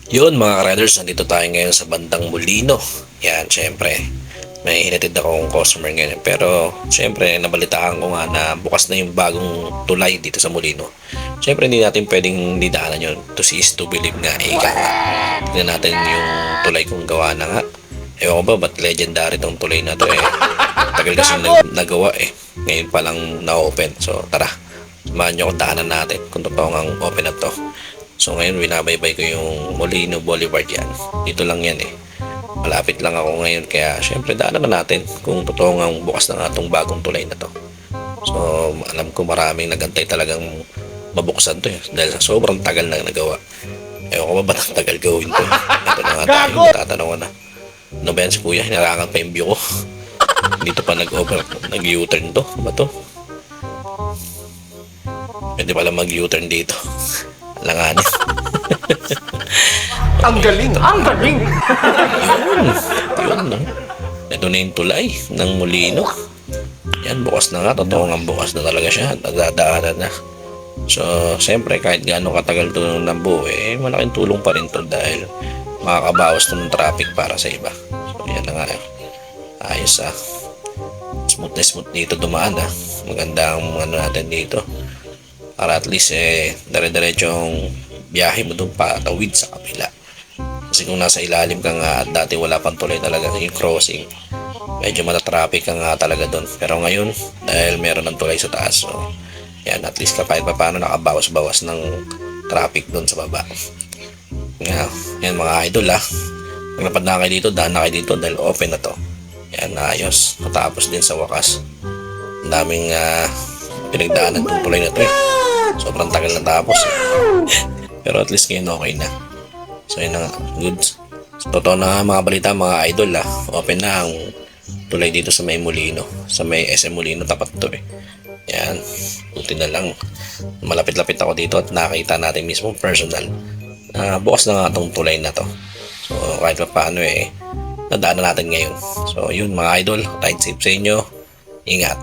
Yun mga riders, nandito tayo ngayon sa bandang Molino. Yan, syempre. May hinatid akong customer ngayon. Pero, syempre, nabalitaan ko nga na bukas na yung bagong tulay dito sa Molino. Syempre, hindi natin pwedeng didaanan yun. To see is to believe nga, ika nga. Tignan natin yung tulay kung gawa na nga. Ewan ko ba, ba't legendary tong tulay na to eh. Tagal kasi nagawa eh. Ngayon pa lang na-open. So, tara. Samahan nyo kung daanan natin kung totoo ang open na to. So ngayon binabaybay ko yung Molino Boulevard yan. Dito lang yan eh. Malapit lang ako ngayon kaya syempre daanan na natin kung totoo nga bukas na nga itong bagong tulay na to. So alam ko maraming nagantay talagang mabuksan to eh. Dahil sa sobrang tagal na nagawa. Ewan ko ba ba't ang tagal gawin to? Ito na nga tayo, tatanungan na. Ano ba yan si kuya? Hinarangan pa yung view ko. Dito pa nag-U-turn to. Ano ba to? Pwede pala mag-U-turn dito. Langanin. Ang galing! Ang galing! Yun, no? Ito na yung tulay ng Molino. Yan, bukas na nga. Totoo nga bukas na talaga siya. Nadadaanan na. So, siyempre, kahit gaano katagal ito nabuo, eh, malaking tulong pa rin to dahil makakabawas to ng traffic para sa iba. So, yan na nga. Ayos ah. Smooth na smooth dito dumaan ah. Maganda ang ano natin dito. Para at least dire-diretsong biyahe mo doon patawid sa kapila. Kasi kung nasa ilalim ka nga at dati wala pang tulay talaga yung crossing, medyo matatraffic ka nga talaga doon. Pero ngayon, dahil meron ng tulay sa taas, so yan, at least kahit pa paano nakabawas-bawas ng traffic doon sa baba. Yan mga idol ah. Pag napad na kayo dito, daan na kayo dito dahil open na to. Yan, ayos. Natapos din sa wakas. Ang daming pinagdaanan ng tulay na to eh. Sobrang tagal na tapos eh. Pero at least ngayon okay na. So yun na nga, goods. So, totoo na nga mga balita mga idol ah. Open na ang tulay dito sa may Molino. Sa may SM Molino, tapat to eh. Yan, buti na lang. Malapit-lapit ako dito at nakita natin mismo personal. Bukas na nga itong tulay na to. So kahit pa paano eh, nadaanan natin ngayon. So yun mga idol, ride safe sa inyo. Ingat.